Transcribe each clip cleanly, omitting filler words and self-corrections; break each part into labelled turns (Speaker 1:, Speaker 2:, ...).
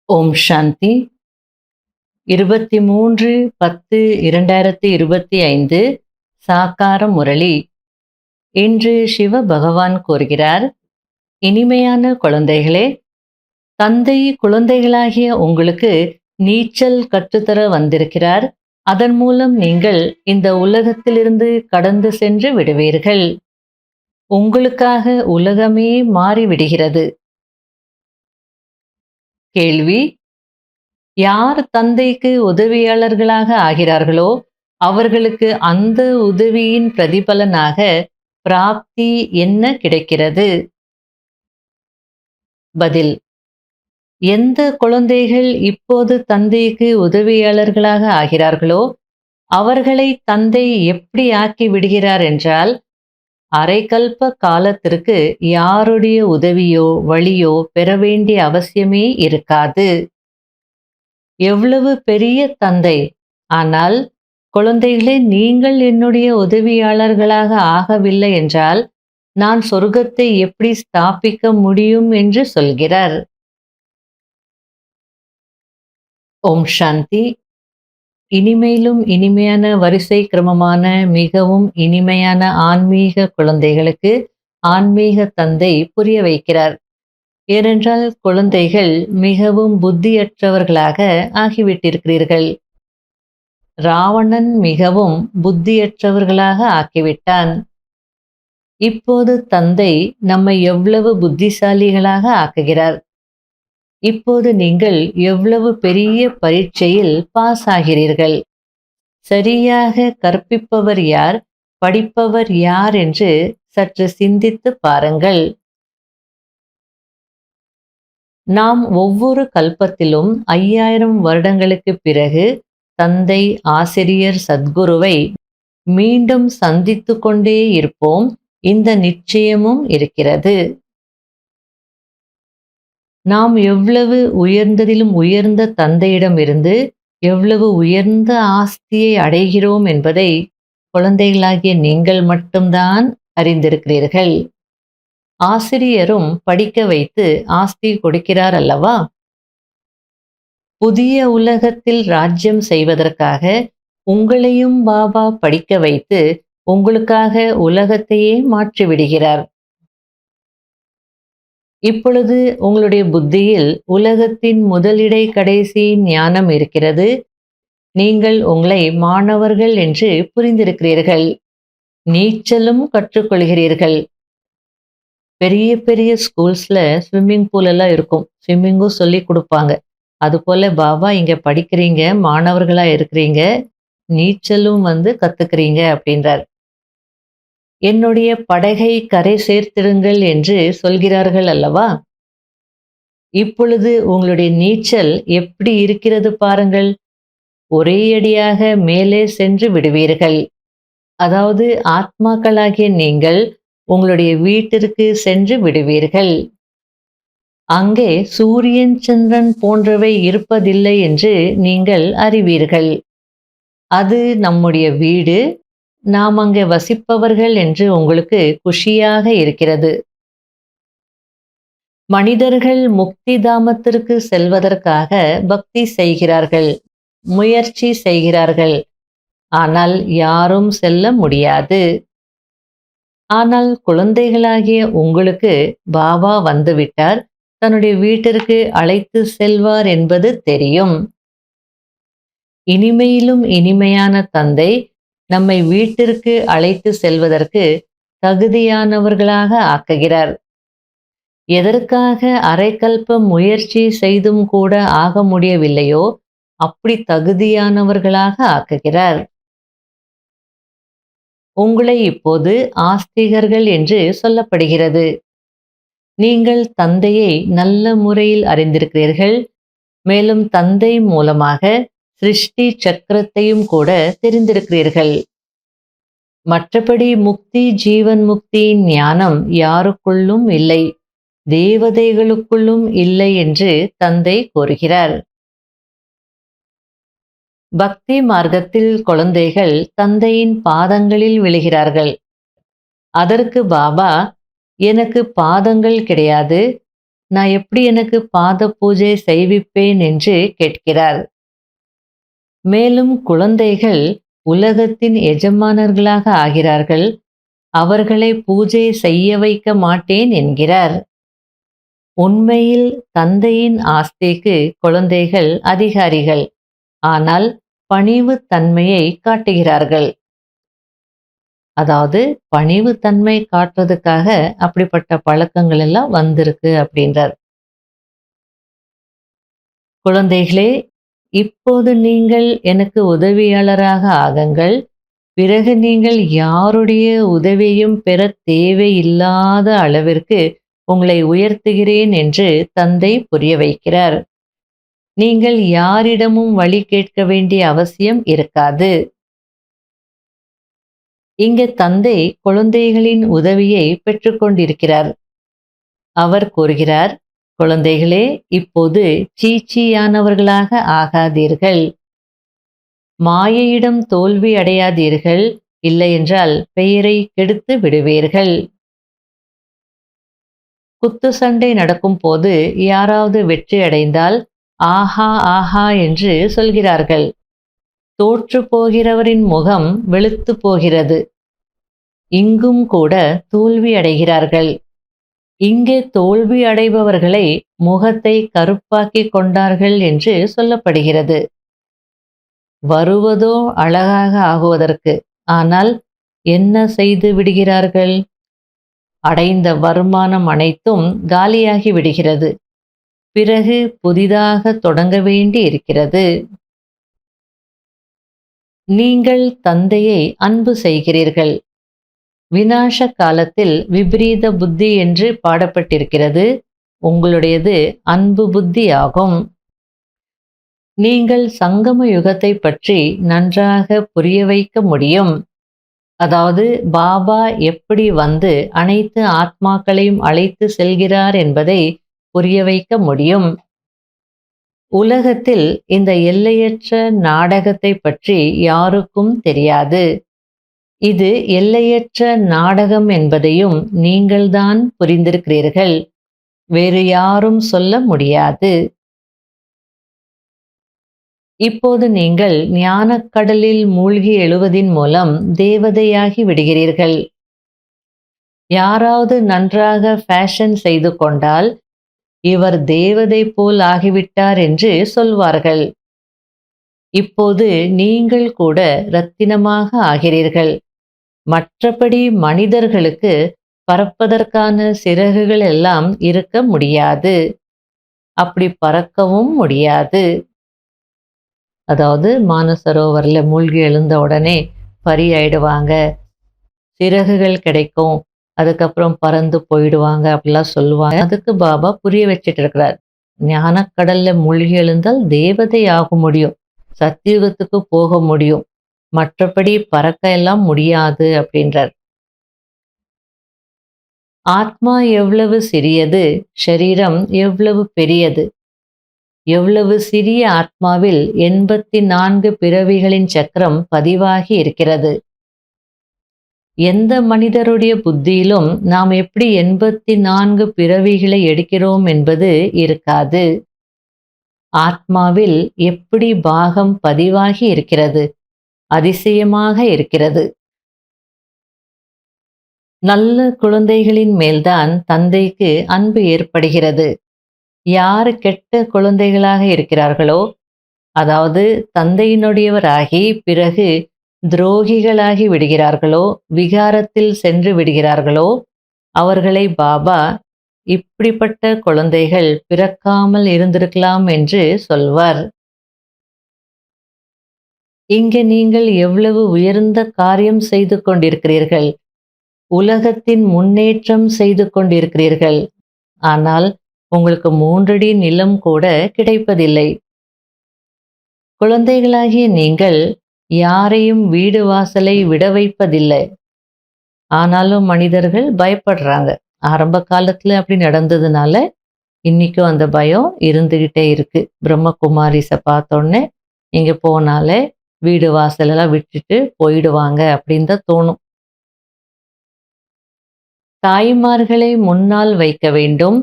Speaker 1: ஓம் சாந்தி. 23/10/2025 சாக்கார முரளி. இன்று சிவ பகவான் கூறுகிறார், இனிமையான குழந்தைகளே, தந்தை குழந்தைகளாகிய உங்களுக்கு நீச்சல் கற்றுத்தர வந்திருக்கிறார். அதன் மூலம் நீங்கள் இந்த உலகத்திலிருந்து கடந்து சென்று விடுவீர்கள். உங்களுக்காக உலகமே மாறிவிடுகிறது. கேள்வி: யார் தந்தைக்கு உதவியாளர்களாக ஆகிறார்களோ அவர்களுக்கு அந்த உதவியின் பிரதிபலனாக பிராப்தி என்ன கிடைக்கிறது? பதில்: எந்த குழந்தைகள் இப்போது தந்தைக்கு உதவியாளர்களாக ஆகிறார்களோ அவர்களை தந்தை எப்படி ஆக்கி விடுகிறார் என்றால், அரைக்கல்ப காலத்திற்கு யாருடைய உதவியோ வழியோ பெற வேண்டிய அவசியமே இருக்காது. எவ்வளவு பெரிய தந்தை! ஆனால் குழந்தைகளே, நீங்கள் என்னுடைய உதவியாளர்களாக ஆகவில்லை என்றால் நான் சொர்க்கத்தை எப்படி ஸ்தாபிக்க முடியும் என்று சொல்கிறார். ஓம் சாந்தி. இனிமையிலும் இனிமையான வரிசை கிரமமான மிகவும் இனிமையான ஆன்மீக குழந்தைகளுக்கு ஆன்மீக தந்தை புரிய வைக்கிறார். ஏனென்றால் குழந்தைகள் மிகவும் புத்தியற்றவர்களாக ஆகிவிட்டிருக்கிறீர்கள். ராவணன் மிகவும் புத்தியற்றவர்களாக ஆக்கிவிட்டான். இப்போது தந்தை நம்மை எவ்வளவு புத்திசாலிகளாக ஆக்குகிறார். இப்போது நீங்கள் எவ்வளவு பெரிய பரீட்சையில் பாஸ் ஆகிறீர்கள். சரியாக கற்பிப்பவர் யார், படிப்பவர் யார் என்று சற்று சிந்தித்து பாருங்கள். நாம் ஒவ்வொரு கல்பத்திலும் 5000 வருடங்களுக்கு பிறகு தந்தை ஆசிரியர் சத்குருவை மீண்டும் சந்தித்து கொண்டே இருப்போம். இந்த நிச்சயமும் இருக்கிறது. நாம் எவ்வளவு உயர்ந்ததிலும் உயர்ந்த தந்தையிடமிருந்து எவ்வளவு உயர்ந்த ஆஸ்தியை அடைகிறோம் என்பதை குழந்தைகளாகிய நீங்கள் மட்டும்தான் அறிந்திருக்கிறீர்கள். ஆசிரியரும் படிக்க வைத்து ஆஸ்தி கொடுக்கிறார் அல்லவா? புதிய உலகத்தில் ராஜ்யம் செய்வதற்காக உங்களையும் பாபா படிக்க வைத்து உங்களுக்காக உலகத்தையே மாற்றிவிடுகிறார். இப்பொழுது உங்களுடைய புத்தியில் உலகத்தின் முதலிடை கடைசி ஞானம் இருக்கிறது. நீங்கள் உங்களை மாணவர்கள் என்று புரிந்திருக்கிறீர்கள். நீச்சலும் கற்றுக்கொள்கிறீர்கள். பெரிய பெரிய ஸ்கூல்ஸ்ல ஸ்விம்மிங் பூல் எல்லாம் இருக்கும். ஸ்விம்மிங்கும் சொல்லி கொடுப்பாங்க. அதுபோல பாபா இங்க படிக்கிறீங்க, மாணவர்களா இருக்கிறீங்க, நீச்சலும் கத்துக்கிறீங்க அப்படின்றார். என்னுடைய படகை கரை சேர்த்திடுங்கள் என்று சொல்கிறார்கள் அல்லவா? இப்பொழுது உங்களுடைய நீச்சல் எப்படி இருக்கிறது பாருங்கள். ஒரே அடியாக மேலே சென்று விடுவீர்கள். அதாவது ஆத்மாக்களாகிய நீங்கள் உங்களுடைய வீட்டிற்கு சென்று விடுவீர்கள். அங்கே சூரியன் சந்திரன் போன்றவை இருப்பதில்லை என்று நீங்கள் அறிவீர்கள். அது நம்முடைய வீடு, நாம் அங்கே வசிப்பவர்கள் என்று உங்களுக்கு குஷியாக இருக்கிறது. மனிதர்கள் முக்தி தாமத்திற்கு செல்வதற்காக பக்தி செய்கிறார்கள், முயற்சி செய்கிறார்கள். ஆனால் யாரும் செல்ல முடியாது. ஆனால் குழந்தைகளாகிய உங்களுக்கு பாபா வந்துவிட்டார், தன்னுடைய வீட்டிற்கு அழைத்து செல்வார் என்பது தெரியும். இனிமையிலும் இனிமையான தந்தை நம்மை வீட்டிற்கு அழைத்து செல்வதற்கு தகுதியானவர்களாக ஆக்குகிறார். எதற்காக அரைக்கல்ப முயற்சி செய்தும் கூட ஆக முடியவில்லையோ அப்படி தகுதியானவர்களாக ஆக்குகிறார். உங்களை இப்போது ஆஸ்திகர்கள் என்று சொல்லப்படுகிறது. நீங்கள் தந்தையை நல்ல முறையில் அறிந்திருக்கிறீர்கள். மேலும் தந்தை மூலமாக சிருஷ்டி சக்கரத்தையும் கூட தெரிந்திருக்கிறீர்கள். மற்றபடி முக்தி, ஜீவன் முக்தி ஞானம் யாருக்குள்ளும் இல்லை, தேவதைகளுக்குள்ளும் இல்லை என்று தந்தை கூறுகிறார். பக்தி மார்க்கத்தில் குழந்தைகள் தந்தையின் பாதங்களில் விழுகிறார்கள். அதற்கு பாபா, எனக்கு பாதங்கள் கிடையாது, நான் எப்படி எனக்கு பாத பூஜை செய்விப்பேன் என்று கேட்கிறார். மேலும் குழந்தைகள் உலகத்தின் எஜமானர்களாக ஆகிறார்கள். அவர்களை பூஜை செய்ய வைக்க மாட்டேன் என்கிறார். உண்மையில் தந்தையின் ஆஸ்திக்கு குழந்தைகள் அதிகாரிகள். ஆனால் பணிவு தன்மையை காட்டுகிறார்கள். அதாவது பணிவு தன்மை காட்டுறதுக்காக அப்படிப்பட்ட பழக்கங்கள் எல்லாம் வந்திருக்கு அப்படின்றார். குழந்தைகளே, இப்போது நீங்கள் எனக்கு உதவியாளராக ஆகுங்கள். பிறகு நீங்கள் யாருடைய உதவியும் பெற தேவையில்லாத அளவிற்கு உங்களை உயர்த்துகிறேன் என்று தந்தை புரிய வைக்கிறார். நீங்கள் யாரிடமும் வழி கேட்க வேண்டிய அவசியம் இருக்காது. இங்கே தந்தை குழந்தைகளின் உதவியை பெற்றுக்கொண்டிருக்கிறார். அவர் கூறுகிறார், குழந்தைகளே, இப்போது சீச்சியானவர்களாக ஆகாதீர்கள். மாயையிடம் தோல்வி அடையாதீர்கள். இல்லையென்றால் பெயரை கெடுத்து விடுவீர்கள். குத்து சண்டை நடக்கும் போது யாராவது வெற்றி அடைந்தால் ஆஹா ஆஹா என்று சொல்கிறார்கள். தோற்று போகிறவரின் முகம் வெளுத்து போகிறது. இங்கும் கூட தோல்வி அடைகிறார்கள். இங்கே தோல்வி அடைபவர்களை முகத்தை கருப்பாக்கி கொண்டார்கள் என்று சொல்லப்படுகிறது. வருவதோ அழகாக ஆகுவதற்கு, ஆனால் என்ன செய்து விடுகிறார்கள்? அடைந்த வருமானம் அனைத்தும் காலியாகி விடுகிறது. பிறகு புதிதாக தொடங்க வேண்டி இருக்கிறது. நீங்கள் தந்தையை அன்பு செய்கிறீர்கள். விநாச காலத்தில் விபரீத புத்தி என்று பாடப்பட்டிருக்கிறது. உங்களுடையது அன்பு புத்தி ஆகும். நீங்கள் சங்கம யுகத்தை பற்றி நன்றாக புரிய வைக்க முடியும். அதாவது பாபா எப்படி வந்து அனைத்து ஆத்மாக்களையும் அழைத்து செல்கிறார் என்பதை புரிய வைக்க முடியும். உலகத்தில் இந்த எல்லையற்ற நாடகத்தை பற்றி யாருக்கும் தெரியாது. இது எல்லையற்ற நாடகம் என்பதையும் நீங்கள்தான் புரிந்திருக்கிறீர்கள். வேறு யாரும் சொல்ல முடியாது. இப்போது நீங்கள் ஞானக்கடலில் மூழ்கி எழுவதின் மூலம் தேவதையாகி விடுகிறீர்கள். யாராவது நன்றாக ஃபேஷன் செய்து கொண்டால் இவர் தேவதை போல் ஆகிவிட்டார் என்று சொல்வார்கள். இப்போது நீங்கள் கூட ரத்தினமாக ஆகிறீர்கள். மற்றபடி மனிதர்களுக்கு பறப்பதற்கான சிறகுகள் எல்லாம் இருக்க முடியாது. அப்படி பறக்கவும் முடியாது. அதாவது மானசரோவரில் மூழ்கி எழுந்த உடனே பறி ஆயிடுவாங்க, சிறகுகள் கிடைக்கும், அதுக்கப்புறம் பறந்து போயிடுவாங்க அப்படிலாம் சொல்லுவாங்க. அதுக்கு பாபா புரிய வச்சிட்டு இருக்கிறார். ஞானக்கடல்ல மூழ்கி எழுந்தால் தேவதை ஆக முடியும், சத்தியுகத்துக்கு போக முடியும், மற்றபடி பறக்க எல்லாம் முடியாது அப்படின்றார். ஆத்மா எவ்வளவு சிறியது, ஷரீரம் எவ்வளவு பெரியது. எவ்வளவு சிறிய ஆத்மாவில் 84 பிறவிகளின் சக்கரம் பதிவாகி இருக்கிறது. எந்த மனிதருடைய புத்தியிலும் நாம் எப்படி 84 பிறவிகளை எடுக்கிறோம் என்பது இருக்காது. ஆத்மாவில் எப்படி பாகம் பதிவாகி இருக்கிறது, அதிசயமாக இருக்கிறது. நல்ல குழந்தைகளின் மேல்தான் தந்தைக்கு அன்பு ஏற்படுகிறது. யார் கெட்ட குழந்தைகளாக இருக்கிறார்களோ, அதாவது தந்தையினுடையவராகி பிறகு துரோகிகளாகி விடுகிறார்களோ, விகாரத்தில் சென்று விடுகிறார்களோ, அவர்களை பாபா இப்படிப்பட்ட குழந்தைகள் பிறக்காமல் இருந்திருக்கலாம் என்று சொல்வார். இங்கே நீங்கள் எவ்வளவு உயர்ந்த காரியம் செய்து கொண்டிருக்கிறீர்கள், உலகத்தின் முன்னேற்றம் செய்து கொண்டிருக்கிறீர்கள். ஆனால் உங்களுக்கு 3 அடி நிலம் கூட கிடைப்பதில்லை. குழந்தைகளாகிய நீங்கள் யாரையும் வீடு வாசலை விட வைப்பதில்லை. ஆனாலும் மனிதர்கள் பயப்படுறாங்க. ஆரம்ப காலத்துல அப்படி நடந்ததுனால இன்னைக்கும் அந்த பயம் இருந்துகிட்டே இருக்கு. பிரம்மகுமாரிஸை பார்த்தோன்னே இங்க போனாலே வீடு வாசலெல்லாம் விட்டுட்டு போயிடுவாங்க அப்படின்னு தான் தோணும். தாய்மார்களை முன்னால் வைக்க வேண்டும்.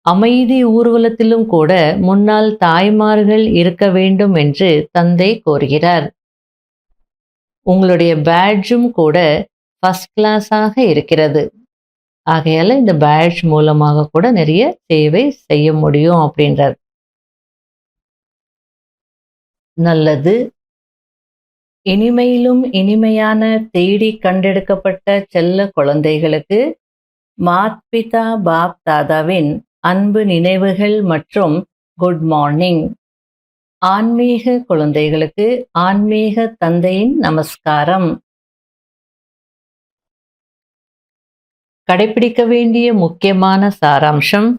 Speaker 1: அமைதி ஊர்வலத்திலும் கூட முன்னாள் தாய்மார்கள் இருக்க வேண்டும் என்று தந்தை கோருகிறார். உங்களுடைய பேட்ஜும் கூட ஃபர்ஸ்ட் கிளாஸாக இருக்கிறது. ஆகையால இந்த பேட்ஜ் மூலமாக கூட நிறைய சேவை செய்ய முடியும் அப்படின்றார். நல்லது. இனிமையிலும் இனிமையான தேடி கண்டெடுக்கப்பட்ட செல்ல குழந்தைகளுக்கு மாத்பிதா பாப் தாதாவின் அன்பு நினைவுகள் மற்றும் குட் மார்னிங். ஆன்மீக குழந்தைகளுக்கு ஆன்மீக தந்தையின் நமஸ்காரம். கடைபிடிக்க வேண்டிய முக்கியமான சாராம்சம்.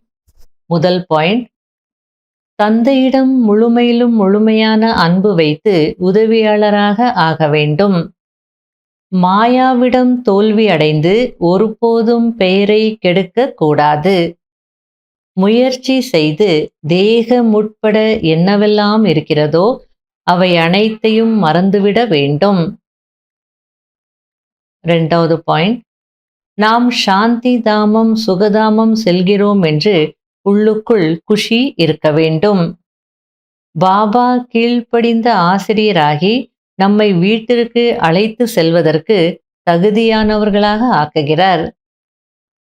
Speaker 1: முதல் பாயிண்ட், தந்தையிடம் முழுமையிலும் முழுமையான அன்பு வைத்து உதவியாளராக ஆக வேண்டும். மாயாவிடம் தோல்வி அடைந்து ஒருபோதும் பெயரை கெடுக்க கூடாது. முயற்சி செய்து தேகம் உட்பட என்னவெல்லாம் இருக்கிறதோ அவை அனைத்தையும் மறந்துவிட வேண்டும். இரண்டாவது பாயிண்ட், நாம் சாந்தி தாமம் சுகதாமம் செல்கிறோம் என்று உள்ளுக்குள் குஷி இருக்க வேண்டும். பாபா கீழ்ப்படிந்த ஆசிரியராகி நம்மை வீட்டிற்கு அழைத்து செல்வதற்கு தகுதியானவர்களாக ஆக்குகிறார்.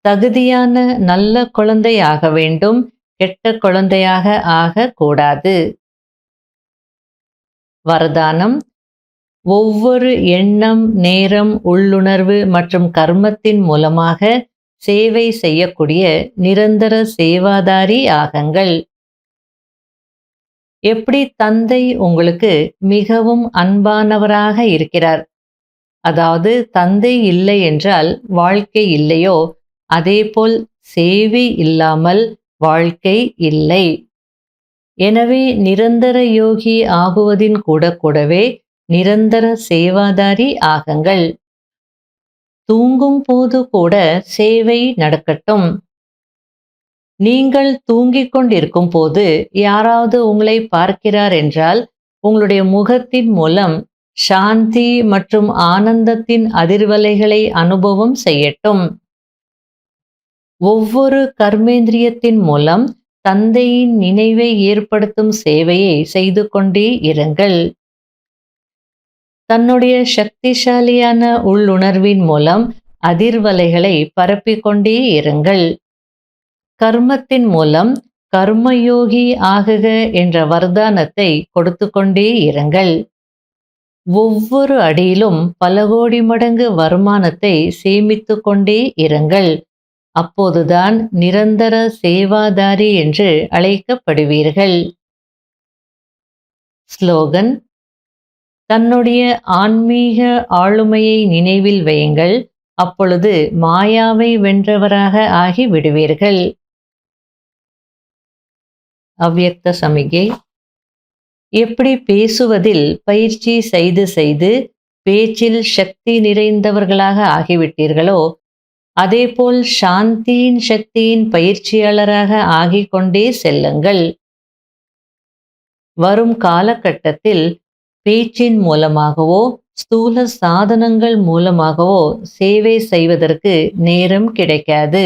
Speaker 1: தகுதியான நல்ல குழந்தை ஆக வேண்டும், கெட்ட குழந்தையாக ஆகக்கூடாது. வரதானம். ஒவ்வொரு எண்ணம், நேரம், உள்ளுணர்வு மற்றும் கர்மத்தின் மூலமாக சேவை செய்யக்கூடிய நிரந்தர சேவாதாரி ஆகுங்கள். எப்படி தந்தை உங்களுக்கு மிகவும் அன்பானவராக இருக்கிறார், அதாவது தந்தை இல்லை என்றால் வாழ்க்கை இல்லையோ, அதேபோல் சேவை இல்லாமல் வாழ்க்கை இல்லை. எனவே நிரந்தர யோகி ஆகுவதின் கூடவே நிரந்தர சேவாதாரி ஆகுங்கள். தூங்கும் போது கூட சேவை நடக்கட்டும். நீங்கள் தூங்கிக் கொண்டிருக்கும் போது யாராவது உங்களை பார்க்கிறார் என்றால் உங்களுடைய முகத்தின் மூலம் சாந்தி மற்றும் ஆனந்தத்தின் அதிர்வலைகளை அனுபவம் செய்யட்டும். ஒவ்வொரு கர்மேந்திரியத்தின் மூலம் தந்தையின் நினைவை ஏற்படுத்தும் சேவையை செய்து கொண்டே இருங்கள். தன்னுடைய சக்திசாலியான உள்ளுணர்வின் மூலம் அதிர்வலைகளை பரப்பிக்கொண்டே இருங்கள். கர்மத்தின் மூலம் கர்மயோகி ஆகுக என்ற வரதானத்தை கொடுத்து கொண்டே இருங்கள். ஒவ்வொரு அடியிலும் பல கோடி மடங்கு வருமானத்தை சேமித்து கொண்டே இருங்கள். அப்போதுதான் நிரந்தர சேவாதாரி என்று அழைக்கப்படுவீர்கள். ஸ்லோகன். தன்னுடைய ஆன்மீக ஆளுமையை நினைவில் வையுங்கள், அப்பொழுது மாயாவை வென்றவராக ஆகி விடுவீர்கள். அவ்யக்த சமிகை. எப்படி பேசுவதில் பயிற்சி செய்து செய்து பேச்சில் சக்தி நிறைந்தவர்களாக ஆகிவிட்டீர்களோ, அதேபோல் சாந்தியின் சக்தியின் பயிற்சியாளராக ஆகிக்கொண்டே செல்லுங்கள். வரும் காலகட்டத்தில் பேச்சின் மூலமாகவோ ஸ்தூல சாதனங்கள் மூலமாகவோ சேவை செய்வதற்கு நேரம் கிடைக்காது.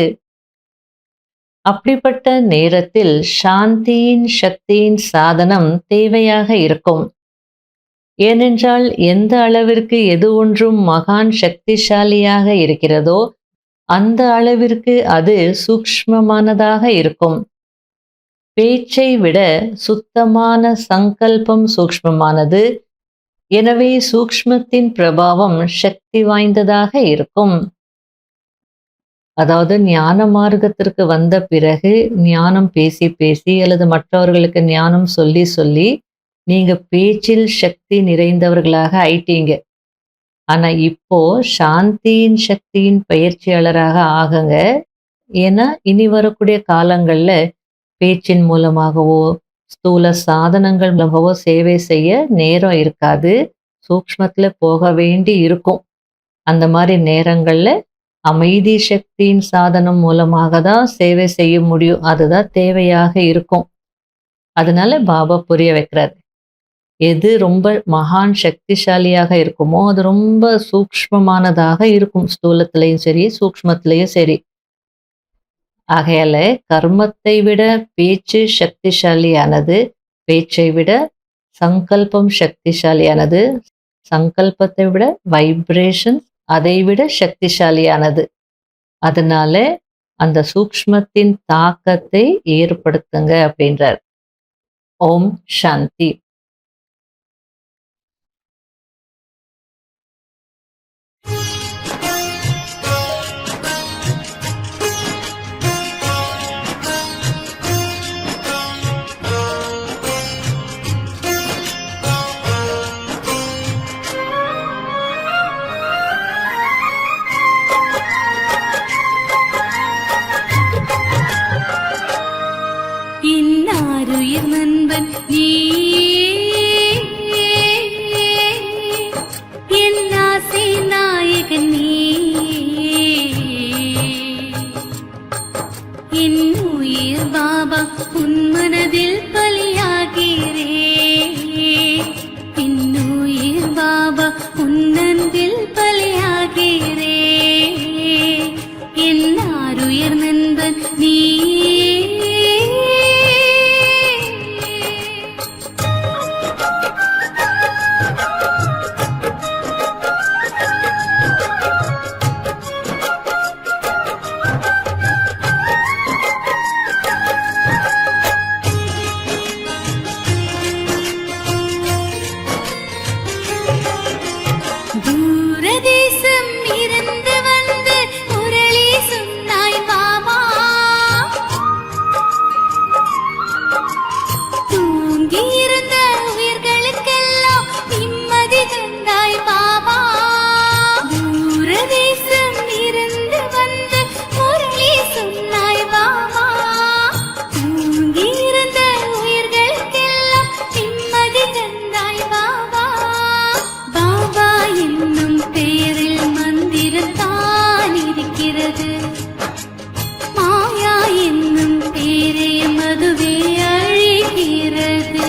Speaker 1: அப்படிப்பட்ட நேரத்தில் சாந்தியின் சக்தியின் சாதனம் தேவையாக இருக்கும். ஏனென்றால் எந்த அளவிற்கு எது ஒன்றும் மகான் சக்திசாலியாக இருக்கிறதோ அந்த அளவிற்கு அது சூக்ஷ்மமானதாக இருக்கும். பேச்சை விட சுத்தமான சங்கல்பம் சூக்ஷ்மமானது. எனவே சூக்ஷ்மத்தின் பிரபாவம் சக்தி வாய்ந்ததாக இருக்கும். அதாவது ஞான மார்க்கத்திற்கு வந்த பிறகு ஞானம் பேசி பேசி அல்லது மற்றவர்களுக்கு ஞானம் சொல்லி சொல்லி நீங்க பேச்சில் சக்தி நிறைந்தவர்களாக ஆயிட்டீங்க. ஆனா இப்போ சாந்தியின் சக்தியின் பயிற்சியாளராக ஆகுங்க. ஏன்னா இனி வரக்கூடிய காலங்கள்ல பேச்சின் மூலமாகவோ ஸ்தூல சாதனங்கள் மூலமாகவோ சேவை செய்ய நேரம் இருக்காது. சூக்ஷ்மத்துல போக வேண்டி இருக்கும். அந்த மாதிரி நேரங்கள்ல அமைதி சக்தியின் சாதனம் மூலமாக தான் சேவை செய்ய முடியும். அதுதான் தேவையாக இருக்கும். அதனால பாபா புரிய வைக்கிறார், எது ரொம்ப மகான் சக்திசாலியாக இருக்குமோ அது ரொம்ப சூக்ஷ்மமானதாக இருக்கும். ஸ்தூலத்திலையும் சரி சூக்ஷ்மத்திலையும் சரி. ஆகையால கர்மத்தை விட பேச்சு சக்திசாலியானது, பேச்சை விட சங்கல்பம் சக்திசாலியானது, சங்கல்பத்தை விட வைப்ரேஷன் அதை விட சக்திசாலியானது. அதனால அந்த சூக்ஷ்மத்தின் தாக்கத்தை ஏற்படுத்துங்க அப்படின்றார். ஓம் சாந்தி.
Speaker 2: இன்னாருயிர் நண்பன் நீ, என் ஆசை நாயகன் நீ, என் உயிர் பாபா உன் மனதில் பலியாகிறே, என் உயிர் பாபா உன் அன்பில் பலியாகிறே, என்னாருயிர் நண்பன் நீ. தூரதேசம் இருந்து வந்து முரளி சொன்னாய் பாபா, தூங்கியிருந்த உயிர்களுக்கெல்லாம் நிம்மதி தந்தாய் பாபா. தூரதேசம் இருந்து வந்து முரளி சொன்னாய் பாபா, தூங்கியிருந்த உயிர்களுக்கெல்லாம் நிம்மதி தந்தாய் பாபா. பாபா என்னும் பெயரில் மந்திரத்தான் இருக்கிறது, மாயா என்னும் பேரே மதுவே அழிகிறது.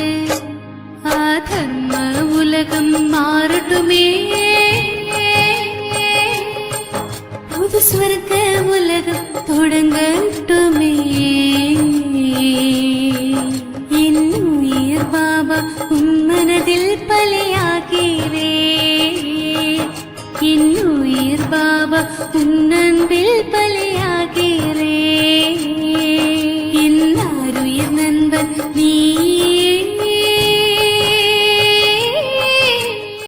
Speaker 2: அதர்ம உலகம் மாறட்டுமே, புது ஸ்வர்க்க உலகம் தொடங்கட்டுமே. என் உயிர் பாபா உன் மனதில் பலியாகிறே, என் உயிர் பாபா உன் அன்பில் பலியாகிறே, என்னாருயிர் நண்பன் நீ.